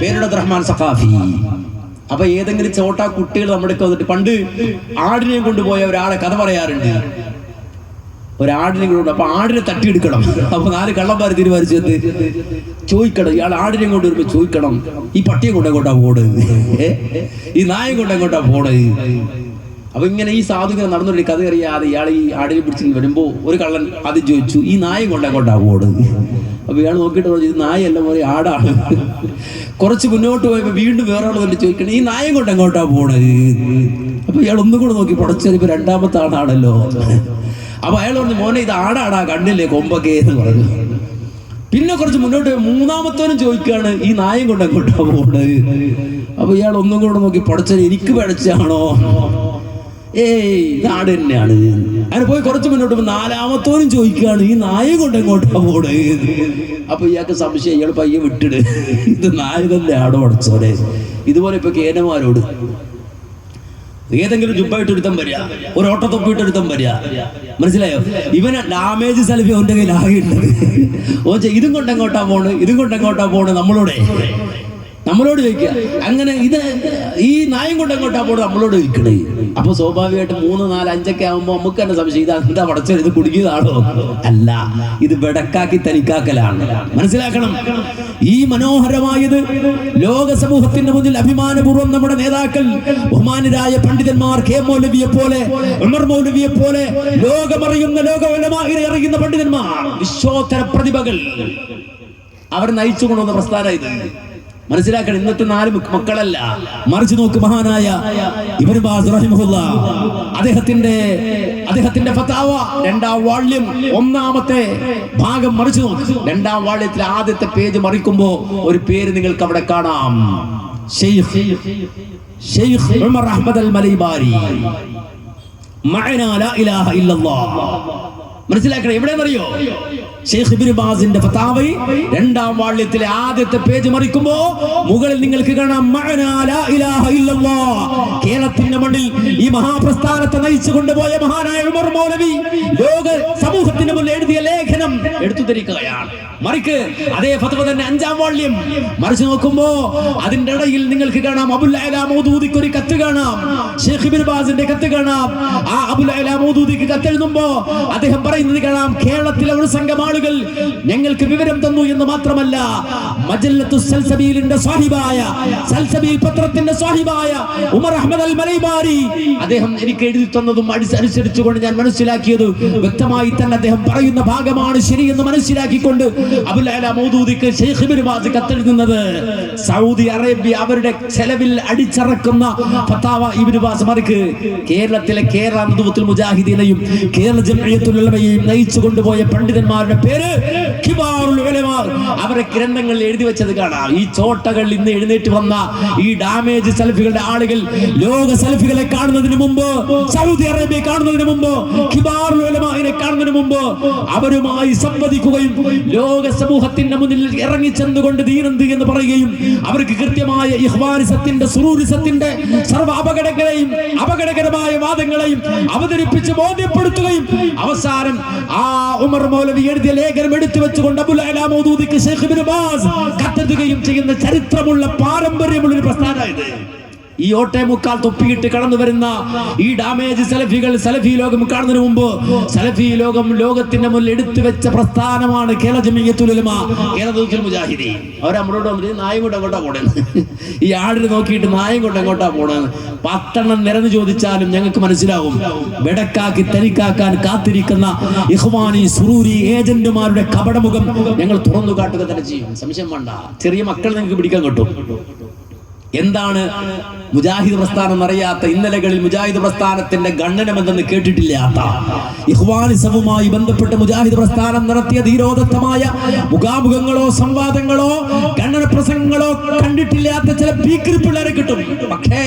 പേരുടെ റഹ്മാൻ സഖാഫി. അപ്പൊ ഏതെങ്കിലും ചോട്ടാ കുട്ടികൾ നമ്മുടെ വന്നിട്ട് പണ്ട് ആടിനെയും കൊണ്ടുപോയ ഒരാളെ കഥ പറയാറുണ്ട്. ഒരാടിനെ കൊണ്ട് അപ്പൊ ആടിനെ തട്ടിയെടുക്കണം. അപ്പൊ 4 കള്ളന്മാർ തീരുമാനിച്ചത് ചോദിക്കണം, ഇയാൾ ആടിനെ കൊണ്ട് വരുമ്പോ ചോദിക്കണം, ഈ പട്ടിയെ കൊണ്ട് എങ്ങോട്ടാ പോണ്, ഈ നായം കൊണ്ട് എങ്ങോട്ടാ പോണ്. അപ്പൊ ഇങ്ങനെ ഈ സാധുക്കൾ നടന്നൊരു കഥ അറിയാതെ ഇയാൾ ഈ ആടിനെ പിടിച്ച് വരുമ്പോ ഒരു കള്ളൻ ആദ്യം ചോദിച്ചു, ഈ നായം കൊണ്ട് എങ്ങോട്ടാ പോണ്. അപ്പൊ ഇയാൾ നോക്കിയിട്ട് പറഞ്ഞു, ഇത് നായല്ല പോലെ ആടാണ്. കുറച്ച് മുന്നോട്ട് പോയപ്പോ വീണ്ടും വേറെ ആൾ തന്നെ ചോദിക്കണം, ഈ നായം കൊണ്ട് എങ്ങോട്ടാ പോണത്. അപ്പൊ ഇയാൾ ഒന്നും കൂടെ നോക്കി പടച്ചത്, ഇപ്പൊ 2ാമത്തെ ആടാണല്ലോ. അപ്പൊ അയാൾ പറഞ്ഞു, മോനെ ഇത് ആടാടാ, കണ്ടില്ലേ കൊമ്പൊക്കെ എന്ന് പറഞ്ഞു. പിന്നെ കുറച്ച് മുന്നോട്ട് പോയി 3ാമത്തോനും ചോദിക്കുകയാണ്, ഈ നായം കൊണ്ട് എങ്ങോട്ടാ പോണത്. അപ്പൊ ഇയാൾ ഒന്നും കൂടെ നോക്കി പടച്ചത്, എനിക്ക് പടച്ചാണോ, ഇത് ആട് തന്നെയാണ്. അങ്ങനെ പോയി കുറച്ച് മുന്നോട്ട് 4ാമത്തോനും ചോദിക്കുകയാണ്, ഈ നായം കൊണ്ട് എങ്ങോട്ടാ പോണത്. അപ്പൊ ഇയാൾക്ക് സംശയം, ഇയാൾ പയ്യെ വിട്ടിട്, ഇത് നായ തന്നെ ആടോ പടച്ചോനെ. ഇതുപോലെ ഇപ്പൊ കേനമാരോട് ഏതെങ്കിലും ജുബ്ബായിട്ട് ഒരുത്തം വരിക, ഒരു ഓട്ടത്തൊപ്പിട്ട് ഒരുത്തം വരിക, മനസ്സിലായോ? ഇവന് ഡാമേജ് സെൽഫി അവന്റെ കയ്യിൽ ആകിയിട്ടുണ്ട്. ഇതും കൊണ്ട് എങ്ങോട്ടാ പോണ്, ഇതും കൊണ്ട് എങ്ങോട്ടാ പോണ്, നമ്മളോട് ചോദിക്കുക. അങ്ങനെ ഇത് ഈ നായം കൊണ്ട് എങ്ങോട്ടാ പോണ് നമ്മളോട് ചോദിക്കണേ. അപ്പൊ സ്വാഭാവികമായിട്ട് 3, 4, 5 ആകുമ്പോ നമുക്ക് തന്നെ സംശയം, ഇത് എന്താ പടച്ചോ, ഇത് കുടുങ്ങിയതാണോ? അല്ല, ഇത് വെടക്കാക്കി തനിക്കാക്കലാണ്. മനസ്സിലാക്കണം. ഈ മനോഹരമായത് ലോക സമൂഹത്തിന്റെ മുന്നിൽ അഭിമാനപൂർവ്വം നമ്മുടെ നേതാക്കൾ, ബഹുമാനരായ പണ്ഡിതന്മാർ, കെ മൗലവിയെ പോലെ, ഉമർ മൗലവിയെ പോലെ ലോകമറിയുന്ന അറിയുന്ന പണ്ഡിതന്മാർ, വിശ്വോത്തര പ്രതിഭകൾ, അവർ നയിച്ചു കൊണ്ടുവന്ന പ്രസ്ഥാനം ഇത്. മനസ്സിലാക്കണം. ഇന്നത്തെ 4 മക്കളല്ല, മറിച്ച് നോക്ക്, മഹാനായ ഇബ്നു ബാസ് റഹിമഹുല്ലാഹ് അദ്ദേഹത്തിന്റെ ഫതാവ 2ാം വാള്യം 1ാമത്തെ ഭാഗം മറിച്ച് നോക്ക്. 2ാം വാള്യത്തിലെ ആദ്യത്തെ പേജ് മറിക്കുമ്പോ ഒരു പേര് നിങ്ങൾക്ക് അവിടെ കാണാം, ഷെയ്ഖ് ഉമർ അഹ്മദ് അൽ മലൈബാരി, മഅനാ ലാ ഇലാഹ ഇല്ലല്ലാഹ്. മനസ്സിലാക്കണം. എവിടെയെന്നറിയോ? ഷെയ്ഖ് ഇബ്നു ബാസിന്റെ ഫതാവയിൽ 2ാം വാള്യത്തിലെ ആദ്യത്തെ പേജ് മറിക്കുമ്പോ മുകളിൽ നിങ്ങൾക്ക് കാണാം, മഅനാ ലാ ഇലാഹ ഇല്ലല്ലാഹ്. കേരളത്തിന്റെ മണ്ണിൽ ഈ മഹാപ്രസ്ഥാനത്തെ നയിച്ചു കൊണ്ടുപോയ മഹാനായ ഉമർ മൗലവി ലോക സമൂഹത്തിന് മുന്നിൽ എഴുതിയ ലേഖനം എടുത്തു ധരിക്കുകയാണ്. മറിക്ക് അതേ ഫത്വ തന്നെ 5ാം വാള്യം മറിച്ച് നോക്കുമ്പോ അതിന്റെ ഇടയിൽ നിങ്ങൾക്ക് കാണാം, അബുൽ അഅ്ലാ മൗദൂദിക്ക് ഒരു കത്ത് കാണാം, ഷെയ്ഖ് ഇബ്നു ബാസിന്റെ കത്ത് കാണാം. ആ അബുൽ അഅ്ലാ മൗദൂദിക്ക് കത്തെഴുതുമ്പോ അദ്ദേഹം പറയുന്നത് കാണാം, കേരളത്തിലെ ഒരു സംഘം ആളുകൾ ഞങ്ങൾക്ക് വിവരം തന്നു എന്ന് മാത്രമല്ല, മജല്ലത്തു സൽസബീലിന്റെ സാഹിബായ, സൽസബീൽ പത്രത്തിന്റെ സാഹിബായ ഉമർ അഹ്മദ് അൽ മലൈബാരി, അദ്ദേഹം എനിക്ക് എഴുതി തന്നതും അനുസരിച്ചുകൊണ്ട് ഞാൻ മനസ്സിലാക്കിയത് വ്യക്തമായി തന്നെ അദ്ദേഹം പറയുന്ന ഭാഗമാണ് ശരിയെന്ന് മനസ്സിലാക്കിക്കൊണ്ട് അബുൽ അഅ്ലാ മൗദൂദിക്ക് ഷെയ്ഖ് ഇബ്നു ബാസ് കത്തെഴുതുന്നത്, സൗദി അറേബ്യ അവരുടെ ചെലവിൽ അടിച്ചിറക്കുന്ന ഫതാവ ഇബ്നു ബാസ് മറിക്ക് കേരളത്തിലെ കേരള നദുവത്തുൽ മുജാഹിദീനെയും കേരള ജംഇയ്യത്തുൽ ഉലമയെയും നയിച്ചു കൊണ്ടുപോയ പണ്ഡിതന്മാരുടെ പേര് കിബാറുൽ ഉലമാ. അവരെ ഗ്രന്ഥങ്ങളിൽ എഴുതി വെച്ചത് കാണാം. ഈ ചോട്ടകൾ ഇന്ന് എഴുന്നേറ്റ് വന്ന ഈ ഡാമേജ് സെൽഫികളുടെ ആളുകൾ ലോക സെൽഫികളെ കാണുന്നതിന് മുമ്പ്, സൗദി അറേബ്യ കാണുന്നതിന് മുമ്പ്, കിബാറുൽ ഉലമാനെ കാണുന്നതിന് മുമ്പ് അവരുമായി സംവദിക്കുകയും ലോക സമൂഹത്തിന്റെ മുന്നിൽ ഇറങ്ങിച്ചെന്നുകൊണ്ട് ദീനന്ത് എന്ന് പറയുകയും അവർക്ക് കൃത്യമായ ഇഖ്വാനിസത്തിന്റെ, സുറൂരിസത്തിന്റെ സർവ്വ അപകടകരമായ വാദങ്ങളെയും അവതരിപ്പിച്ച് ബോധ്യപ്പെടുത്തുകയും അവസാനം ആ ഉമർ മൗലവി എഴുതിയ ലേഖനം എടുത്തു വെച്ചുകൊണ്ട് അബുൽ അഅ്ലാ മൗദൂദിക്ക് ഷെയ്ഖ് ഇബ്നു ബാസ് കത്തെഴുതുകയും ചെയ്യുന്ന ചരിത്രമുള്ള പാരമ്പര്യമുള്ള ഒരു പ്രസ്ഥാനമായത്. ഈ ഓട്ടേ മുക്കാൽ തൊപ്പിയിട്ട് കടന്നു വരുന്ന ഈ ഡാമേജ് സെലഫികൾ സലഫി ലോകം കാണുന്നതിന് മുമ്പ് സലഫി ലോകം ലോകത്തിന്റെ മുന്നിൽ എടുത്തു വെച്ച പ്രസ്ഥാനമാണ് കേരള ജംഇയ്യത്തുൽ ഉലമാ, കേരള നദുവത്തുൽ മുജാഹിദീൻ. അവർ നമ്മളോട് വന്നിട്ട് നായം കൊണ്ട് എങ്ങോട്ടാ പോണേന്ന്, ഈ ആടിന് നോക്കിയിട്ട് നായം കൊണ്ട് എങ്ങോട്ടാ പോണേന്ന് 10 നിരന്ന് ചോദിച്ചാലും ഞങ്ങൾക്ക് മനസ്സിലാവും. വെടക്കാക്കി തനിക്കാക്കാൻ കാത്തിരിക്കുന്ന ഇഖ്വാനി സുറൂരി ഏജന്റുമാരുടെ കപടമുഖം ഞങ്ങൾ തുറന്നു കാട്ടുക തന്നെ ചെയ്യും. സംശയം വേണ്ട. ചെറിയ മക്കൾ നിങ്ങൾക്ക് പിടിക്കാൻ കിട്ടും. എന്താണ് മുജാഹിദ് പ്രസ്ഥാനം എന്നറിയാത്ത, ഇന്നലകളിൽ മുജാഹിദ് പ്രസ്ഥാനത്തിന്റെ ഗണ്ണനം എന്തെന്ന് കേട്ടിട്ടില്ലാത്ത, ഇഖ്വാനിസവുമായി ബന്ധപ്പെട്ട് മുജാഹിദ് പ്രസ്ഥാനം നടത്തിയ ധീരോദത്തമായ മുഖാമുഖങ്ങളോ സംവാദങ്ങളോ ഗണ്ണന പ്രസംഗങ്ങളോ കണ്ടിട്ടില്ലാത്ത ചില ഭീകര പിള്ളേരെ കിട്ടും. പക്ഷേ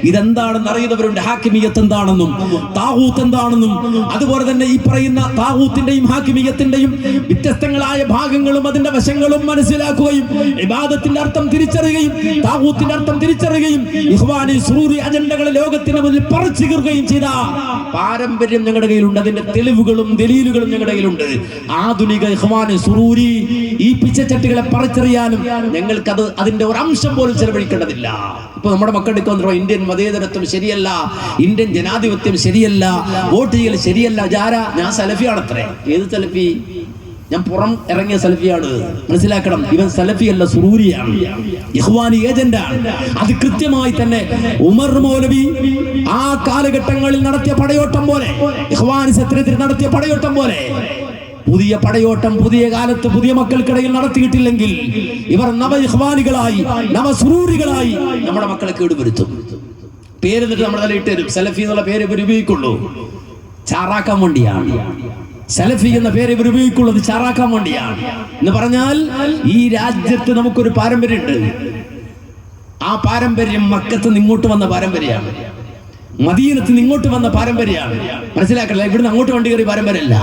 ഇതെന്താണെന്ന് അറിയുന്നവരുണ്ട്. ഹാക്കിമിയത്ത് എന്താണെന്നും താഗൂത്ത് എന്താണെന്നും അതുപോലെ തന്നെ ഈ പറയുന്ന താഗൂത്തിന്റെയും ഹാക്കിമിയത്തിന്റെയും വ്യത്യസ്തങ്ങളായ ഭാഗങ്ങളും അതിന്റെ വശങ്ങളും മനസ്സിലാക്കുകയും ഇബാദത്തിന്റെ അർത്ഥം തിരിച്ചറിയുകയും താഗൂത്തിന്റെ യാഥാർത്ഥ്യം തിരിച്ചറിയുകയും ഇഖ്വാനി സുറൂരി അജണ്ടകളെ ലോകത്തിന് മുന്നിൽ പറിച്ചു കീറുകയും ചെയ്ത പാരമ്പര്യം ഞങ്ങളുടെ കയ്യിലുണ്ട്. അതിന്റെ തെളിവുകളും ദലീലുകളും ഞങ്ങളുടെ കയ്യിലുണ്ട്. ആധുനിക ഇഖ്വാനി സുറൂരി ഈ പിച്ചച്ചട്ടികളെ പറിച്ചെറിയാനും ഞങ്ങൾക്ക് അതിന്റെ ഒരു അംശം പോലും ചെലവഴിക്കേണ്ടതില്ല. ഇപ്പൊ നമ്മുടെ മക്കളുടെ ഇന്ത്യൻ മതേതരത്വം ശരിയല്ല, ഇന്ത്യൻ ജനാധിപത്യം ശരിയല്ല, വോട്ട് ചെയ്യൽ ശരിയല്ല. ഞാൻ സലഫിയാണത്രേ. ഏത് സലഫി? ഞാൻ പുറം ഇറങ്ങിയ സലഫിയാണ്. മനസ്സിലാക്കണം, ഇവൻ സലഫിയല്ല, സുറൂരിയാണ്, ഇഖ്വാനി ഏജന്റാണ്. അത് കൃത്യമായി തന്നെ ഉമർ മൗലവി ആ കാലഘട്ടങ്ങളിൽ നടത്തിയ പടയോട്ടം പോലെ, ഇഖ്വാനിസത്തിനെതിരെ നടത്തിയ പടയോട്ടം പോലെ പുതിയ പടയോട്ടം പുതിയ കാലത്ത് പുതിയ മക്കൾക്കിടയിൽ നടത്തിയിട്ടില്ലെങ്കിൽ ഇവർ നവ ഇഖ്വാനികളായി നവ സുറൂരികളായി നമ്മുടെ മക്കളെ കേടുവരുത്തും. പേര് എന്നിട്ട് നമ്മുടെ തലയിട്ട് തരും. സലഫി എന്നുള്ള പേര് ഇവർ ഉപയോഗിക്കുള്ളൂ, ചാറാക്കാൻ വേണ്ടിയാണ്. സലഫി എന്ന പേര് ഇവർ ഉപയോഗിക്കുള്ളത് ചാറാക്കാൻ വേണ്ടിയാണ്. എന്ന് പറഞ്ഞാൽ ഈ രാജ്യത്ത് നമുക്കൊരു പാരമ്പര്യമുണ്ട്. ആ പാരമ്പര്യം മക്കത്ത് നിന്ന് ഇങ്ങോട്ട് വന്ന പാരമ്പര്യമാണ്, മദീനത്ത് നിന്ന് ഇങ്ങോട്ട് വന്ന പാരമ്പര്യമാണ്. മനസ്സിലാക്കല്ല, ഇവിടുന്ന് അങ്ങോട്ട് വണ്ടി കയറി പാരമ്പര്യമല്ല.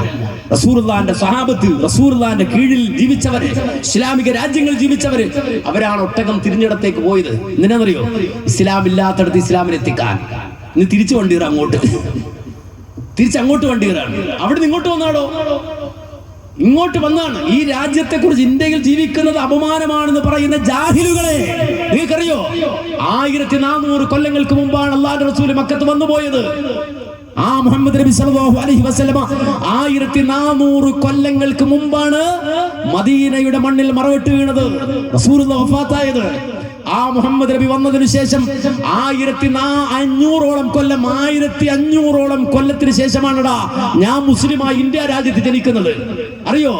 റസൂലുള്ളാഹിന്റെ സ്വഹാബത്ത്, റസൂലുള്ളാഹിന്റെ കീഴിൽ ജീവിച്ചവര്, ഇസ്ലാമിക രാജ്യങ്ങളിൽ ജീവിച്ചവര്, അവരാണ് ഒട്ടകം തിരിഞ്ഞിടത്തേക്ക് പോയത്. എന്തിനാണെന്നറിയോ? ഇസ്ലാം ഇല്ലാത്തടത്ത് ഇസ്ലാമിനെ എത്തിക്കാൻ. ഇന്ന് തിരിച്ചു വണ്ടി കയറാം, തിരിച്ചങ്ങോട്ട് വണ്ടി കയറാണ്. അവിടെ നിന്ന് ഇങ്ങോട്ട് വന്നാടോ, ഇങ്ങോട്ട് വന്നാണ്. ഈ രാജ്യത്തെ കുറിച്ച് ഇന്ത്യയിൽ ജീവിക്കുന്നത് അപമാനമാണെന്ന് പറയുന്ന ജാഹിലുകളെ നിങ്ങൾക്കറിയോ? 1400 കൊല്ലങ്ങൾക്ക് മുമ്പാണ് അല്ലാഹുവിന്റെ റസൂൽ മക്കത്ത് വന്നുപോയത്. ആ മുഹമ്മദ് നബി സല്ലല്ലാഹു അലൈഹി വസല്ലമ 1400 കൊല്ലങ്ങൾക്ക് മുമ്പാണ് മദീനയുടെ മണ്ണിൽ മറവിട്ട് വീണത്, റസൂലുള്ളാഹി വഫാത്തായത്. ആ മുഹമ്മദ് നബി വന്നതിനു ശേഷം 1500ഓളം കൊല്ലം, 1500ഓളം കൊല്ലത്തിന് ശേഷമാണടാ ഞാൻ മുസ്ലിമായി ഇന്ത്യ രാജ്യത്ത് ജനിക്കുന്നത്. അറിയോ?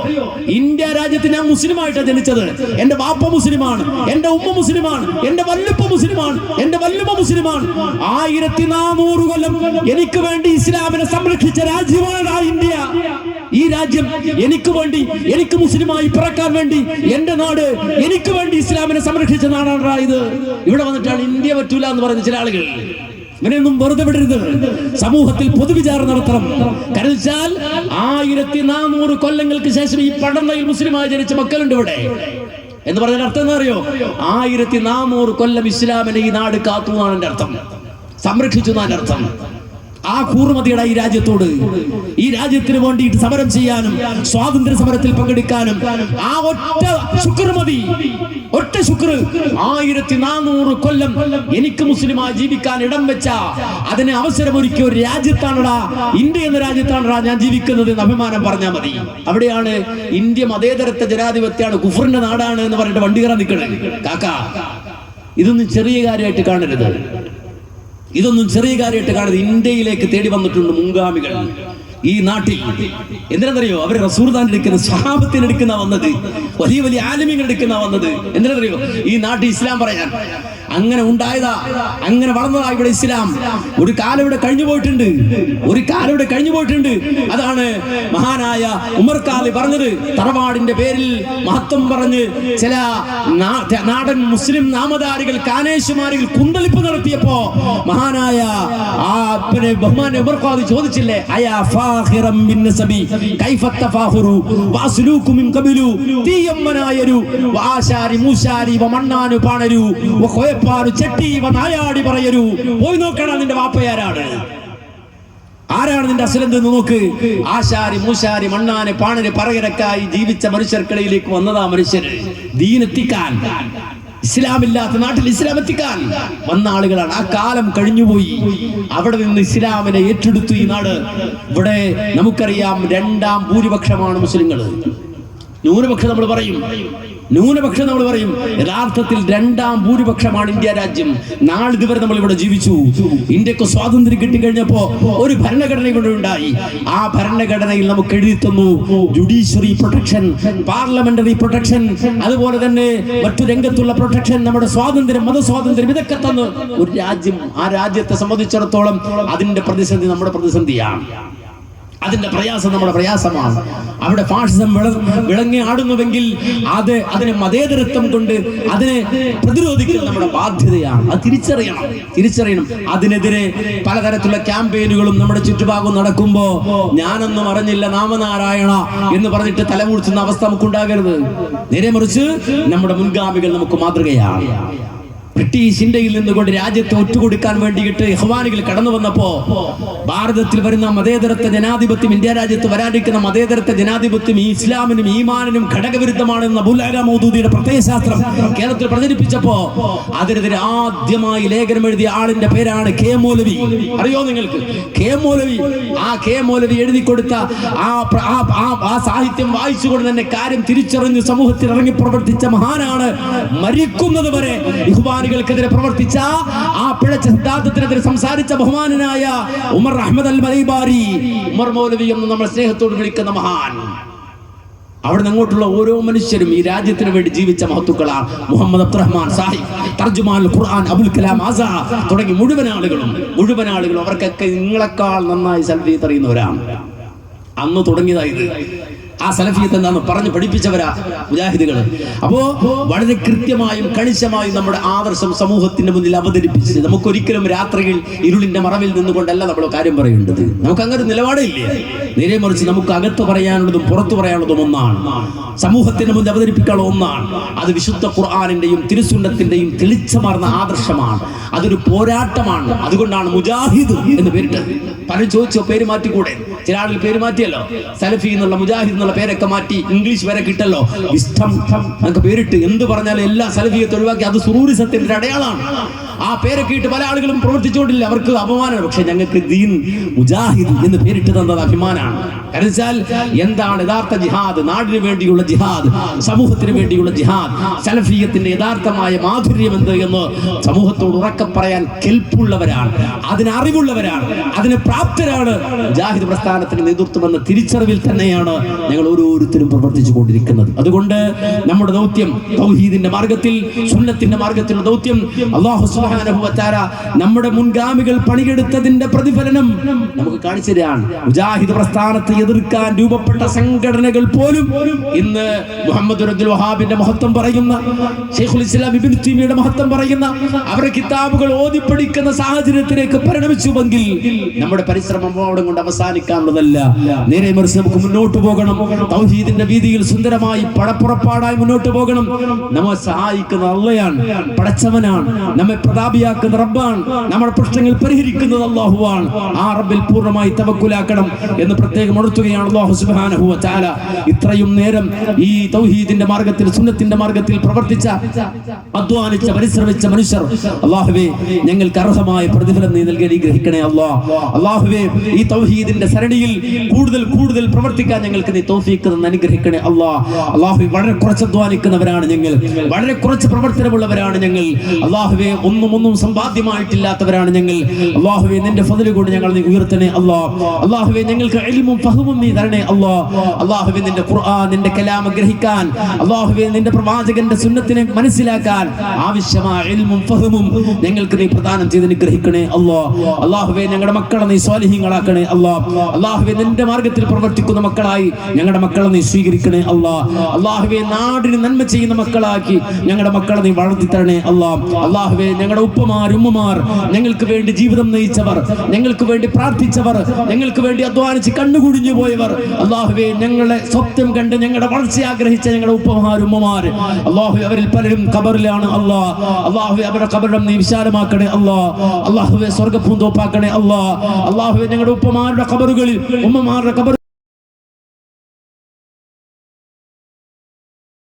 ഇന്ത്യ രാജ്യത്ത് ഞാൻ മുസ്ലിമായിട്ടാണ് ജനിച്ചത്. എന്റെ വാപ്പ മുസ്ലിമാണ്, എന്റെ ഉമ്മ മുസ്ലിമാണ്, എന്റെ വല്ലുപ്പ മുസ്ലിമാണ്, എന്റെ വല്ലുമ്മ മുസ്ലിമാണ്. 1400 കൊല്ലം എനിക്ക് വേണ്ടി ഇസ്ലാമിനെ സംരക്ഷിച്ച രാജ്യമാണ് ഇന്ത്യ. ഈ രാജ്യം എനിക്ക് വേണ്ടി, എനിക്ക് മുസ്ലിമായി പിറക്കാൻ വേണ്ടി, എന്റെ നാട് എനിക്ക് വേണ്ടി ഇസ്ലാമിനെ സംരക്ഷിച്ച നാടാണ് ഇത്. ഇവിടെ വന്നിട്ടാണ് ഇന്ത്യ പറ്റൂല എന്ന് പറയുന്ന ചില ആളുകൾ. ഇവനെയൊന്നും വെറുതെ വിടരുത്. സമൂഹത്തിൽ പൊതുവിചാരം നടത്തണം. കരുതിച്ചാൽ 1400 കൊല്ലങ്ങൾക്ക് ശേഷം ഈ പടന്നയിൽ മുസ്ലിമായി ജനിച്ച മക്കളുണ്ട് ഇവിടെ എന്ന് പറഞ്ഞാൽ അർത്ഥം എന്താ അറിയോ? 1400 കൊല്ലം ഇസ്ലാമിനെ ഈ നാട് കാത്തു എന്നാണ് എന്റെ അർത്ഥം, സംരക്ഷിച്ചു എന്നാണ് അർത്ഥം. ആ കൂർമതിയുടെ ഈ രാജ്യത്തോട്, ഈ രാജ്യത്തിന് വേണ്ടിയിട്ട് സമരം ചെയ്യാനും സ്വാതന്ത്ര്യ സമരത്തിൽ പങ്കെടുക്കാനും ആ ഒറ്റ ശുക്ർ മതി, ഒറ്റ ശുക്ർ. 1400 കൊല്ലം എനിക്ക് മുസ്ലിമായി ജീവിക്കാൻ ഇടം വെച്ച, അതിന് അവസരമൊരുക്കിയ ഒരു രാജ്യത്താണടാ, ഇന്ത്യ എന്ന രാജ്യത്താണടാ ഞാൻ ജീവിക്കുന്നത് എന്ന് അഭിമാനം പറഞ്ഞാൽ മതി. അവിടെയാണ് ഇന്ത്യ മതേതരത്വ ജനാധിപത്യമാണ്, കുഫറിന്റെ നാടാണ് എന്ന് പറഞ്ഞിട്ട് വണ്ടി കയറാൻ നിൽക്കണേ. കാക്ക, ഇതൊന്നും ചെറിയ കാര്യമായിട്ട് കാണരുത്, ഇതൊന്നും ചെറിയ കാര്യമായിട്ട് കാണരുത്. ഇന്ത്യയിലേക്ക് തേടി വന്നിട്ടുണ്ട് മുൻഗാമികൾ ഈ നാട്ടിൽ. എന്തിനാണെന്നറിയോ? അവർ റസൂലുള്ളാഹിനെ എടുക്കുന്ന, സ്വഹാബത്തിനെ എടുക്കുന്ന വന്നത്, വലിയ വലിയ ആലിമീങ്ങൾ എടുക്കുന്ന വന്നത്. എന്തിനാണെന്നറിയോ? ഈ നാട്ടിൽ ഇസ്ലാം പറയാൻ. അങ്ങനെ ഉണ്ടായതാ, അങ്ങനെ വളർന്നതാ ഇവിടെ ഇസ്ലാം. ഒരു കാലം ഇവിടെ കഴിഞ്ഞു പോയിട്ടുണ്ട്, ഒരു കാലം ഇവിടെ കഴിഞ്ഞു പോയിട്ടുണ്ട്. അതാണ് മഹാനായ ഉമർ ഖാലി പറഞ്ഞത്. തറവാടിന്റെ പേരിൽ മഹത്വം പറഞ്ഞ് ചില നാടൻ മുസ്ലിം നാമധാരികൾ, കാനേശുമാരികൾ കുന്തളിപ്പ് നടത്തിയപ്പോ മഹാനായ ബഹുമാന ഉമർ ഖാലി ചോദിച്ചില്ലേ, അയാ ഫാഖിറം ബിൻ നസബി കൈഫ തഫാഖുറു വഅസ്ലൂകു മിൻ ഖബലു തീയമ്മനായരു വആശാരി മൂശാരി വമണ്ണാനു പാണരു വഖയപ്പാരു ചെട്ടി വനായാടി പറയരു. പോയി നോക്കണം നിന്റെ വാപ്പയാരാണ്, ആരാണ് നിന്റെ അസ്ലെന്തെന്ന് നോക്ക്. ആശാരി മൂശാരി മണ്ണാന് പാണന് പറയരക്കായി ജീവിച്ച മനുഷ്യർക്കിടയിലേക്ക് വന്നതാ മനുഷ്യര്. ദീനെത്തിക്കാൻ, ഇസ്ലാമില്ലാത്ത നാട്ടിൽ ഇസ്ലാം എത്തിക്കാൻ വന്ന ആളുകളാണ്. ആ കാലം കഴിഞ്ഞുപോയി. അവിടെ നിന്ന് ഇസ്ലാമിനെ ഏറ്റെടുത്തു ഈ നാട്. ഇവിടെ നമുക്കറിയാം 2ാം ഭൂരിപക്ഷമാണ് മുസ്ലിങ്ങൾ. ന്യൂനപക്ഷം നമ്മൾ പറയും, യഥാർത്ഥത്തിൽ 2ാം ഭൂരിപക്ഷമാണ് ഇന്ത്യ രാജ്യം. നാളിതുവരെ നമ്മൾ ഇവിടെ ജീവിച്ചു. ഇന്ത്യക്ക് സ്വാതന്ത്ര്യം കിട്ടിക്കഴിഞ്ഞപ്പോ ഒരു ഭരണഘടന ഇവിടെ ഉണ്ടായി. ആ ഭരണഘടനയിൽ നമുക്ക് എഴുതി തന്നു ജുഡീഷ്യറി പ്രൊട്ടക്ഷൻ, പാർലമെന്ററി പ്രൊട്ടക്ഷൻ, അതുപോലെ തന്നെ മറ്റു രംഗത്തുള്ള പ്രൊട്ടക്ഷൻ, നമ്മുടെ സ്വാതന്ത്ര്യം, മതസ്വാതന്ത്ര്യം, ഇതൊക്കെ തന്നു ഒരു രാജ്യം. ആ രാജ്യത്തെ സംബന്ധിച്ചിടത്തോളം അതിന്റെ പ്രതിസന്ധി നമ്മുടെ പ്രതിസന്ധിയാണ്, അതിന്റെ പ്രയാസം നമ്മുടെ പ്രയാസമാണ്. അവിടെ ഫാഷിസം വിളങ്ങി ആടുന്നുവെങ്കിൽ അതിനെ മതേതരത്വം കൊണ്ട് അതിനെ പ്രതിരോധിക്കുന്നത് നമ്മുടെ ബാധ്യതയാണ്. അത് തിരിച്ചറിയണം. അതിനെതിരെ പലതരത്തിലുള്ള ക്യാമ്പയിനുകളും നമ്മുടെ ചുറ്റുഭാഗം നടക്കുമ്പോ ഞാനൊന്നും അറിഞ്ഞില്ല നാമനാരായണ എന്ന് പറഞ്ഞിട്ട് തലമുറിച്ചുന്ന അവസ്ഥ നമുക്ക് ഉണ്ടാകരുത്. നേരെ മറിച്ച് നമ്മുടെ മുൻഗാമികൾ നമുക്ക് മാതൃകയാണ്. ബ്രിട്ടീഷ് ഇന്ത്യയിൽ നിന്നുകൊണ്ട് രാജ്യത്തെ ഒറ്റുകൊടുക്കാൻ വേണ്ടിയിട്ട് ഇഖ്വാനികൾ കടന്നു വന്നപ്പോ ഭാരതത്തിൽ വരുന്ന മതേതരത്വ ജനാധിപത്യം, ഇന്ത്യ രാജ്യത്ത് വരാനിരിക്കുന്ന മതേതരത്വ ജനാധിപത്യം ഈ ഇസ്ലാമിനും ഈമാനിനും ഘടകവിരുദ്ധമാണെന്ന അബൂൽ അല മൗദൂദിയുടെ പ്രത്യയശാസ്ത്രം കേരളത്തിൽ പ്രചരിപ്പിച്ചപ്പോ അതിനെതിരെ ആദ്യമായി ലേഖനം എഴുതിയ ആളിന്റെ പേരാണ് കെ മൗലവി. അറിയോ നിങ്ങൾക്ക് കെ മൗലവി? ആ കെ മൗലവി എഴുതി കൊടുത്ത ആ സാഹിത്യം വായിച്ചുകൊണ്ട് തന്നെ കാര്യം തിരിച്ചറിഞ്ഞ് സമൂഹത്തിൽ ഇറങ്ങി പ്രവർത്തിച്ച മഹാനാണ്. മരിക്കുന്നത് വരെ ഇഖ്വാനികൾക്കെതിരെ പ്രവർത്തിച്ച, ആ പിഴച്ച സിദ്ധാന്തത്തിനെതിരെ സംസാരിച്ച ബഹുമാനനായ ഉമർ അഹ്മദ് അൽ മലൈബാരി, ഉമർ മൗലവി എന്ന് നമ്മൾ സ്നേഹത്തോട് വിളിക്കുന്ന മഹാൻ. അവിടെ നിന്ന് അങ്ങോട്ടുള്ള ഓരോ മനുഷ്യരും ഈ രാജ്യത്തിന് വേണ്ടി ജീവിച്ച മഹത്തുക്കളാണ്. മുഹമ്മദ് അബ്ദുറഹ്മാൻ സാഹിബ്, തർജുമാനുൽ ഖുർആൻ അബുൽ കലാം ആസാദ് തുടങ്ങി മുഴുവൻ ആളുകളും അവർക്കൊക്കെ നിങ്ങളെക്കാൾ നന്നായി സലഫിയത്ത് അറിയുന്നവരാണ്. അന്ന് തുടങ്ങിയതായത് ആ സലഫിയത്ത് എന്താന്ന് പറഞ്ഞ് പഠിപ്പിച്ചവരാ മുജാഹിദുകൾ. അപ്പോ വളരെ കൃത്യമായും കണിശമായും നമ്മുടെ ആദർശം സമൂഹത്തിന്റെ മുന്നിൽ അവതരിപ്പിച്ച് നമുക്കൊരിക്കലും രാത്രിയിൽ ഇരുളിന്റെ മറവിൽ നിന്നുകൊണ്ടല്ല നമ്മൾ കാര്യം പറയേണ്ടത്. നമുക്ക് അങ്ങനെ ഒരു നിലപാടില്ലേ. നേരെ മറിച്ച് നമുക്ക് അകത്ത് പറയാനുള്ളതും പുറത്തു പറയാനുള്ളതും ഒന്നാണ്, സമൂഹത്തിന്റെ മുന്നിൽ അവതരിപ്പിക്കാനുള്ള ഒന്നാണ്. അത് വിശുദ്ധ ഖുർആനിന്റെയും തിരുസുന്നത്തിന്റെയും തെളിച്ചമാർന്ന ആദർശമാണ്. അതൊരു പോരാട്ടമാണ്. അതുകൊണ്ടാണ് മുജാഹിദ് എന്ന് പേരിട്ടത്. പലരും ചോദിച്ചോ പേര് മാറ്റിക്കൂടെ? ചില ആളുകൾ പേര് മാറ്റിയല്ലോ, സലഫി എന്നുള്ള മുജാഹിദ് എന്നുള്ള പേരൊക്കെ മാറ്റി ഇംഗ്ലീഷ് പേരെ കിട്ടല്ലോ, ഇഷ്ടം നമുക്ക് പേരിട്ട് എന്ത് പറഞ്ഞാലും എല്ലാ സലഫിയത്തെ ഒഴിവാക്കി അത് സുറൂരിസത്തിന്റെ അടയാളമാണ്. ആ പേരൊക്കെ ഇട്ട് പല ആളുകളും പ്രവർത്തിച്ചുകൊണ്ടില്ല, അവർക്ക് അപമാനമാണ്. പക്ഷെ ഞങ്ങൾക്ക് ദീൻ മുജാഹിദ് എന്ന് പേരിട്ട് തന്നത് അഭിമാനമാണ്. കാരണം വെച്ചാൽ എന്താണ് യഥാർത്ഥ ജിഹാദ്? നാടിന് വേണ്ടിയുള്ള ജിഹാദ്, സമൂഹത്തിന് വേണ്ടിയുള്ള ജിഹാദ്, സലഫിയത്തിന്റെ യഥാർത്ഥമായ മാധുര്യം എന്ത് എന്ന് സമൂഹത്തോട് ഉറക്കെ പറയാൻ കെൽപ്പുള്ളവരാണ്, അതിന് അറിവുള്ളവരാണ്, അതിന് പ്രാപ്തരാണ് മുജാഹിദ് പ്രസ്ഥാനത്തിന് നേതൃത്വം എന്ന തിരിച്ചറിവിൽ തന്നെയാണ് ഞങ്ങൾ ഓരോരുത്തരും പ്രവർത്തിച്ചു കൊണ്ടിരിക്കുന്നത്. അതുകൊണ്ട് നമ്മുടെ ദൗത്യം തൗഹീദിന്റെ മാർഗത്തിൽ, സുന്നത്തിന്റെ മാർഗത്തിലുള്ള ദൗത്യം അല്ലാഹു സുബ്ഹാനഹു വ തആല നമ്മുടെ മുൻഗാമികൾ പണിയെടുത്തതിന്റെ പ്രതിഫലനം നമുക്ക് കാണിച്ചു തരാണ്. മുജാഹിദ് പ്രസ്ഥാനത്തെ എതിർക്കാൻ രൂപപ്പെട്ട സംഘടനകൾ പോലും ഇന്ന് മുഹമ്മദ് അബ്ദുൽ വഹാബിന്റെ മഹത്വം പറയുന്ന, ശൈഖുൽ ഇസ്ലാം ഇബ്നു തൈമിയുടെ മഹത്വം പറയുന്ന, അവരുടെ കിതാബുകൾ ഓതി പഠിക്കുന്ന സാഹചര്യത്തിലേക്ക് പരിണമിച്ചുവെങ്കിൽ നമ്മുടെ പരിശ്രമം അവിടെ കൊണ്ട് അവസാനിക്കാനുള്ളതല്ല. നേരെ മറിച്ച് നമുക്ക് മുന്നോട്ട് പോകണം. തൗഹീദിന്റെ വീതിയിൽ സുന്ദരമായി പടപ്പുറപ്പാടായി മുന്നോട്ട് പോകണം. നമ്മെ സഹായിക്കുന്ന അള്ളയാണ്, പടച്ചവനാണ്, നമ്മെ പ്രതാപിയാക്കുന്ന റബ്ബാണ്, നമ്മുടെ പ്രശ്നങ്ങൾ പരിഹരിക്കുന്നത് അല്ലാഹുവാണ്. ആ റബ്ബിൽ പൂർണ്ണമായി തവക്കുലാക്കണം എന്ന് പ്രത്യേകം ഉണർത്തുകയാണ് അല്ലാഹു സുബ്ഹാനഹു വ തആല. ഇത്രയും നേരം ഈ തൗഹീദിന്റെ മാർഗത്തിൽ, സുന്നത്തിന്റെ മാർഗത്തിൽ പ്രവർത്തിച്ച, അധ്വാനിച്ച, പരിശ്രമിച്ച മനുഷ്യർ, അല്ലാഹുവേ ഞങ്ങൾക്ക് അർഹമായ പ്രതിഫലം നീ നൽകി അനുഗ്രഹിക്കണേ അല്ലാഹ്. അല്ലാഹുവേ ഈ തൗഹീദിന്റെ സരണിയിൽ കൂടുതൽ കൂടുതൽ പ്രവർത്തിക്കാൻ ഞങ്ങൾക്ക് നീ തൗഫീഖ് തന്ന് അനുഗ്രഹിക്കണേ അല്ലാഹ്. അല്ലാഹുവേ വളരെ കുറച്ച് അധ്വാനിക്കുന്നവരാണ് ഞങ്ങൾ, വളരെ കുറച്ച് പ്രവർത്തനമുള്ളവരാണ് ഞങ്ങൾ. അല്ലാഹുവേ ഒന്നും സമ്പാദ്യമായിട്ടില്ലാത്തവരാണ് ഞങ്ങൾ. അല്ലാഹുവേ നിന്റെ ഫദ്ല് കൊണ്ട് ഞങ്ങൾ നീ ഉയർത്തണേ അല്ലാഹ്. അല്ലാഹുവേ ഞങ്ങൾക്ക് ഇൽമും ഫഹ്മും നീ തരണേ അല്ലാഹ്. അല്ലാഹുവേ നിന്റെ ഖുർആൻ, നിന്റെ കലാം ഗ്രഹിക്കാൻ, അല്ലാഹുവേ നിന്റെ പ്രവാചകന്റെ സുന്നത്തിനെ മനസ്സിലാക്കാൻ ആവശ്യമായ ഇൽമും ഫഹ്മും ഞങ്ങൾക്ക് നീ പ്രദാനം ചെയ്ത് അനുഗ്രഹിക്കണേ അല്ലാഹ്. അല്ലാഹുവേ ഞങ്ങളുടെ മക്കളെ നീ സ്വാലിഹീങ്ങളാക്കണേ അല്ലാഹ്. അല്ലാഹുവേ നിന്റെ മാർഗത്തിൽ പ്രവർത്തിക്കുന്ന മക്കളായി ഞങ്ങളുടെ മക്കളെ നീ സ്വീകരിക്കണേ അല്ലാഹ്. അല്ലാഹുവേ നാടിന് നന്മ ചെയ്യുന്ന മക്കളാക്കി ഞങ്ങളുടെ മക്കളെ നീ വളർത്തി തരണേ അല്ലാഹ്. അല്ലാഹുവേ ഞങ്ങളുടെ ഉപ്പമാർ, ഉമ്മമാർ, ഞങ്ങൾക്ക് വേണ്ടി ജീവിതം നയിച്ചവർ, ഞങ്ങൾക്ക് വേണ്ടി പ്രാർത്ഥിച്ചവർ, ഞങ്ങൾക്ക് വേണ്ടി അധ്വാനിച്ച് കണ്ണുകുടിഞ്ഞു പോയവർ, അല്ലാഹുവേ ഞങ്ങളെ സ്വപ്നം കണ്ട് ഞങ്ങളുടെ വളർച്ച ആഗ്രഹിച്ച ഞങ്ങളുടെ ഉപ്പമാർ, ഉമ്മമാർ, അല്ലാഹുവേ അവരിൽ പലരും ഖബറിലാണ് അല്ലാഹ്. അല്ലാഹുവേ അവരുടെ ഖബറിടം നീ വിശാലമാക്കണേ അല്ലാഹ്. അല്ലാഹുവേ സ്വർഗ്ഗപൂന്തോപ്പാക്കണേ അല്ലാഹ്. അല്ലാഹുവേ ഞങ്ങളുടെ ഉപ്പമാരുടെ ഖബറുകളിൽ, ഉമ്മമാരുടെ ഖബർ